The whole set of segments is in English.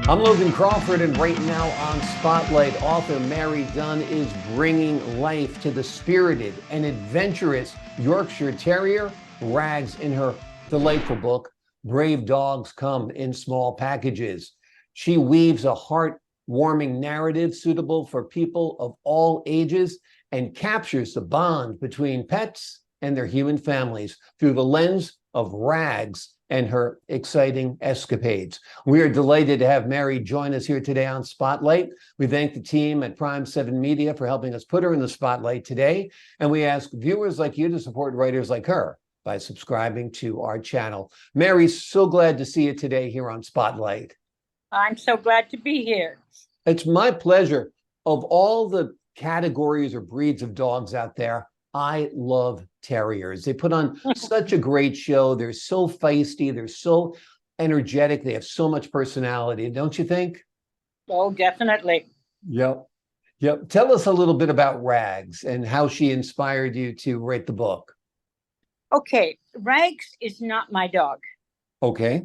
I'm Logan Crawford, and right now on Spotlight, author Mary Dunne is bringing life to the spirited and adventurous Yorkshire Terrier, Rags, in her delightful book, Brave Dogs Come in Small Packages. She weaves a heartwarming narrative suitable for people of all ages and captures the bond between pets and their human families through the lens of Rags and her exciting escapades. We are delighted to have Mary join us here today on Spotlight. We thank the team at Prime 7 Media for helping us put her in the spotlight today. And we ask viewers like you to support writers like her by subscribing to our channel. Mary, so glad to see you today here on Spotlight. I'm so glad to be here. It's my pleasure. Of all the categories or breeds of dogs out there, I love terriers. They put on such a great show. They're so feisty. They're so energetic. They have so much personality, don't you think? Oh, definitely. Yep. Yep. Tell us a little bit about Rags and how she inspired you to write the book. Okay, Rags is not my dog. Okay.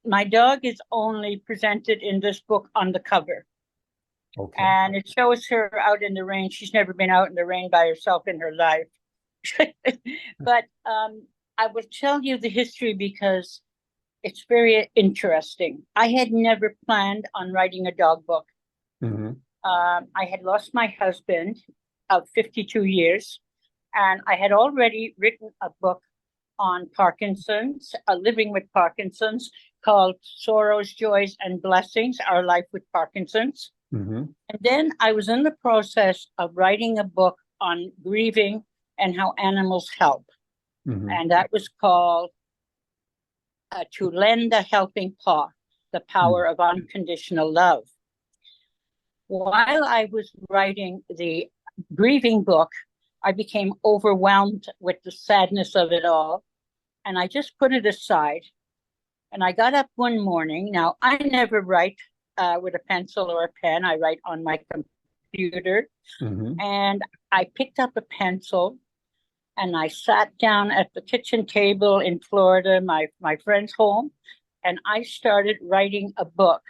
My dog is only presented in this book on the cover. Okay. And it shows her out in the rain. She's never been out in the rain by herself in her life. But I will tell you the history because it's very interesting. I had never planned on writing a dog book. Mm-hmm. I had lost my husband of 52 years, and I had already written a book on Parkinson's, living with Parkinson's, called Sorrows, Joys, and Blessings, Our Life with Parkinson's. Mm-hmm. And then I was in the process of writing a book on grieving and how animals help. Mm-hmm. And that was called To Lend a Helping Paw, The Power of Unconditional Love. While I was writing the grieving book, I became overwhelmed with the sadness of it all. And I just put it aside. And I got up one morning. Now, I never write with a pencil or a pen. I write on my computer. Mm-hmm. And I picked up a pencil and I sat down at the kitchen table in Florida, my friend's home, and I started writing a book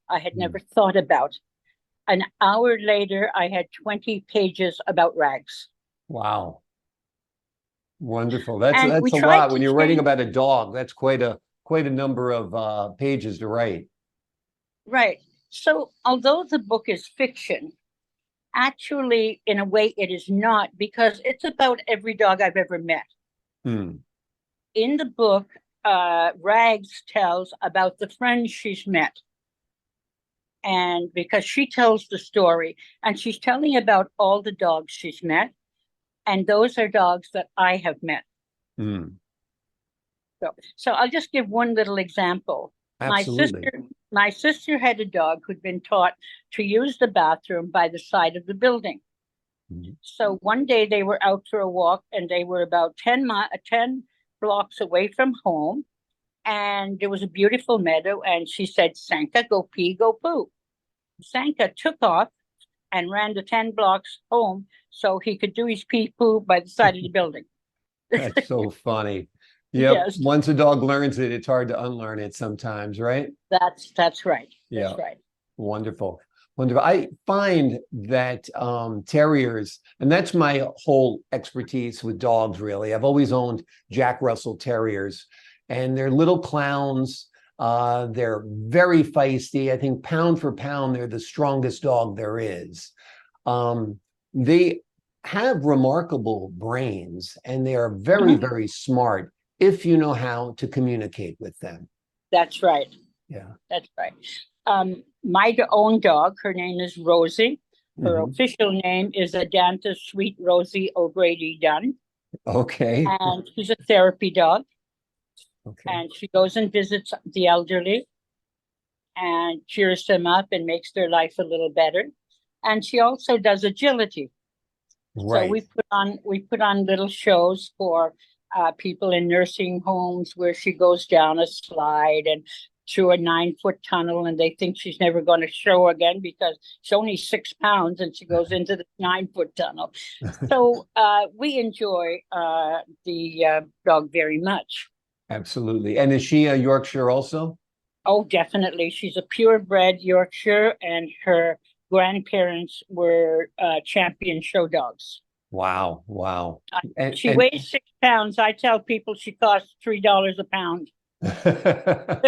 I had never thought about. An hour later, I had 20 pages about Rags. Wow. Wonderful. That's And we a tried lot. to When you're writing change, about a dog, that's quite a number of pages to write. right. So although the book is fiction, actually, in a way, it is not because it's about every dog I've ever met. Hmm. In the book, Rags tells about the friends she's met. And because she tells the story, and she's telling about all the dogs she's met, and those are dogs that I have met. Hmm. So I'll just give one little example. My Absolutely. sister, my sister had a dog who'd been taught to use the bathroom by the side of the building. Mhm. So one day they were out for a walk, and they were about 10 blocks away from home. And there was a beautiful meadow. And she said, Sanka, go pee, go poo. Sanka took off and ran the 10 blocks home so he could do his pee poo by the side of the building. That's so funny. Yep. Yes, Once a dog learns it, it's hard to unlearn it sometimes, right? that's right. Yeah. That's right. Wonderful. Wonderful. I find that terriers, and that's my whole expertise with dogs, really. I've always owned Jack Russell Terriers, and they're little clowns. They're very feisty. I think pound for pound, they're the strongest dog there is. They have remarkable brains, and they are very, Mhm. very smart if you know how to communicate with them. That's right. Yeah. That's right. My own dog, her name is Rosie. Her Mhm. official name is Adanta Sweet Rosie O'Grady Dunne. Okay. And she's a therapy dog. Okay. And she goes and visits the elderly and cheers them up and makes their life a little better. And she also does agility. So Right. we put on little shows for people in nursing homes where she goes down a slide and through a 9-foot tunnel, and they think she's never going to show again because she's only 6 pounds and she goes into the 9-foot tunnel. So we enjoy the dog very much. Absolutely. And is she a Yorkshire also? Oh, definitely. She's a purebred Yorkshire, and her grandparents were champion show dogs. Wow, wow. Uh, And she weighs 6 pounds. I tell people she costs $3 a pound. I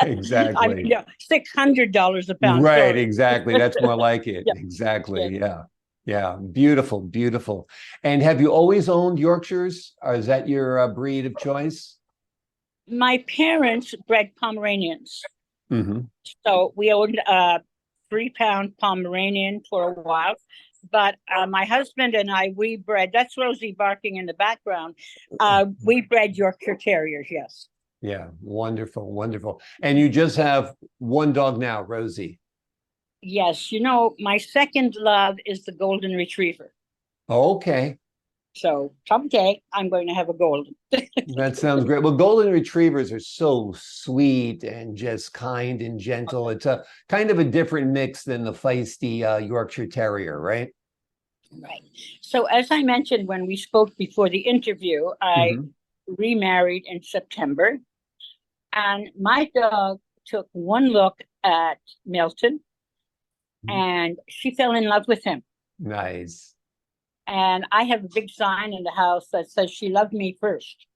mean, exactly. yeah, $600 a pound. Right, Sorry. exactly. That's more like it. Yeah, yeah. Exactly. Yeah. Yeah. Beautiful, beautiful. And have you always owned Yorkshires, or is that your breed of choice? My parents bred Pomeranians. Hmm. So we owned a 3 pound Pomeranian for a while. But my husband and I, we bred, that's Rosie barking in the background. We bred Yorkshire Terriers, yes. Yeah. Wonderful, wonderful. And you just have one dog now, Rosie. Yes, my second love is the golden retriever. Okay. So someday I'm going to have a golden. That sounds great. Well, golden retrievers are so sweet and just kind and gentle. It's a kind of a different mix than the feisty Yorkshire Terrier, right? Right. So as I mentioned when we spoke before the interview, I Hmm. remarried in September, and my dog took one look at Milton and she fell in love with him. Nice. And I have a big sign in the house that says she loved me first,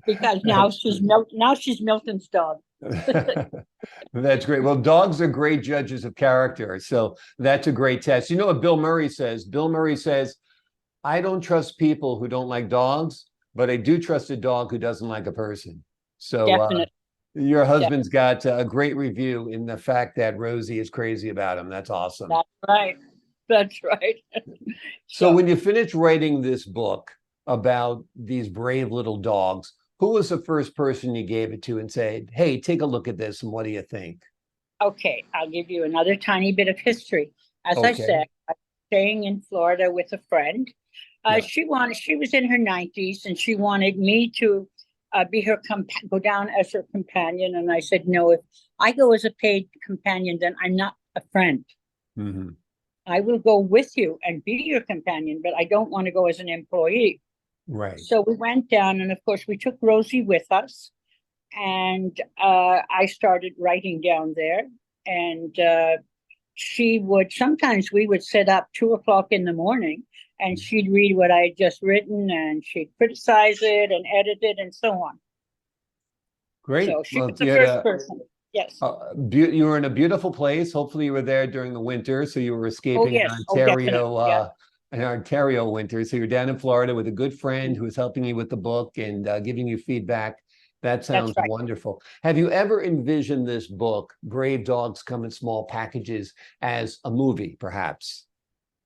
because now That's she's Milton's dog. that's great. Well, dogs are great judges of character, so that's a great test. You know what Bill Murray says? Bill Murray says, "I don't trust people who don't like dogs, but I do trust a dog who doesn't like a person." So Definitely. your Definitely. husband's got a great review in the fact that Rosie is crazy about him. That's awesome. That's right. That's right. So So when you finished writing this book about these brave little dogs, who was the first person you gave it to and said, "Hey, take a look at this and what do you think?" okay, I'll give you another tiny bit of history. As I Okay. said, I was staying in Florida with a friend. Yeah. She was in her 90s, and she wanted me to be go down as her companion. And I said, no, if I go as a paid companion, then I'm not a friend. Hmm. I will go with you and be your companion, but I don't want to go as an employee. Right. So we went down, and of course, we took Rosie with us, and I started writing down there. And she would sometimes we would sit up 2 o'clock in the morning, and she'd read what I had just written, and she'd criticize it and edit it and so on. Great. So she Well, was the first person. Yes. you were in a beautiful place. Hopefully, you were there during the winter, so you were Oh, escaping yes. Oh, definitely. Yeah. An Ontario winter. So you're down in Florida with a good friend who is helping you with the book and giving you feedback. That That's sounds right. wonderful. Have you ever envisioned this book, Brave Dogs Come in Small Packages, as a movie, perhaps?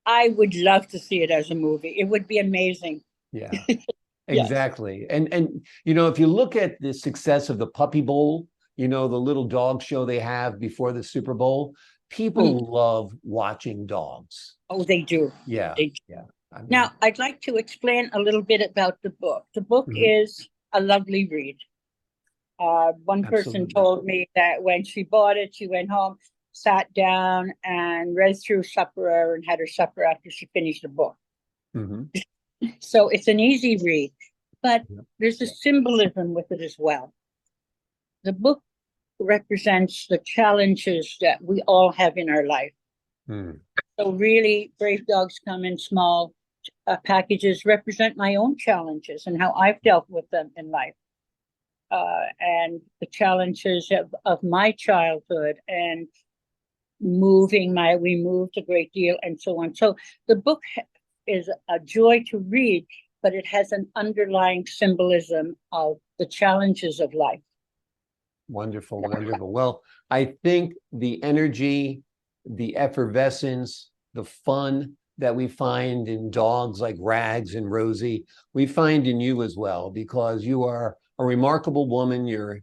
I would love to see it as a movie. It would be amazing. Yeah. Yes. Exactly. And if you look at the success of the Puppy Bowl, the little dog show they have before the Super Bowl, Mm. people love watching dogs. Oh, they do. Yeah. They do. Yeah. I mean, Now, I'd like to explain a little bit about the book. The book mhm, is a lovely read. One person absolutely. told me that when she bought it, she went home, sat down, and read through supper and had her supper after she finished the book. Hmm. So it's an easy read, but Yeah. there's a symbolism with it as well. The book represents the challenges that we all have in our life. Mm. So, really, Brave Dogs Come in Small Packages represent my own challenges and how I've dealt with them in life. And the challenges of my childhood and we moved a great deal and so on. So the book is a joy to read, but it has an underlying symbolism of the challenges of life. Wonderful, wonderful. Well, I think the energy, the effervescence, the fun that we find in dogs like Rags and Rosie, we find in you as well, because you are a remarkable woman. You're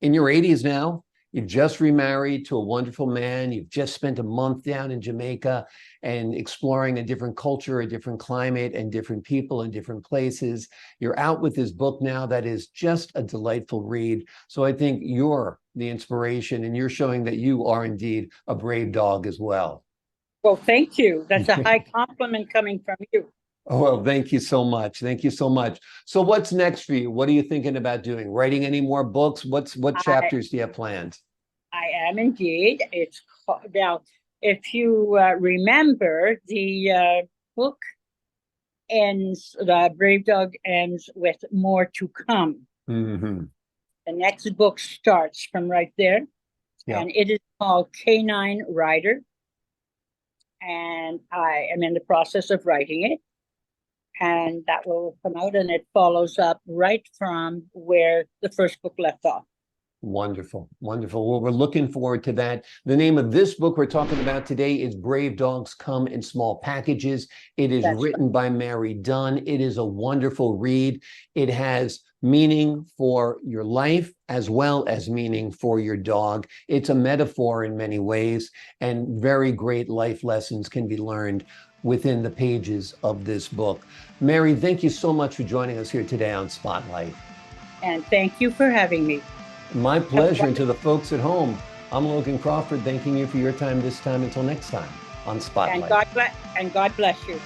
in your 80s now. You've just remarried to a wonderful man. You've just spent a month down in Jamaica and exploring a different culture, a different climate, and different people in different places. You're out with this book now that is just a delightful read. So I think you're the inspiration, and you're showing that you are indeed a brave dog as well. Well, thank you. That's a high compliment coming from you. Oh, well, thank you so much. Thank you so much. So what's next for you? What are you thinking about doing? Writing any more books? What I chapters do you have planned? I am indeed. Now, if you remember, the book ends. The Brave Dog ends with more to come. Hmm. The next book starts from right there, Yeah. and it is called Canine Rider. And I am in the process of writing it, and that will come out, and it follows up right from where the first book left off. Wonderful, wonderful. Well, we're looking forward to that. The name of this book we're talking about today is Brave Dogs Come in Small Packages. It is That's right. written by Mary Dunne. It is a wonderful read. It has meaning for your life as well as meaning for your dog. It's a metaphor in many ways, and very great life lessons can be learned within the pages of this book. Mary, thank you so much for joining us here today on Spotlight. And thank you for having me. My pleasure. And to the folks at home, I'm Logan Crawford, thanking you for your time this time. Until next time on Spotlight. And God bless you.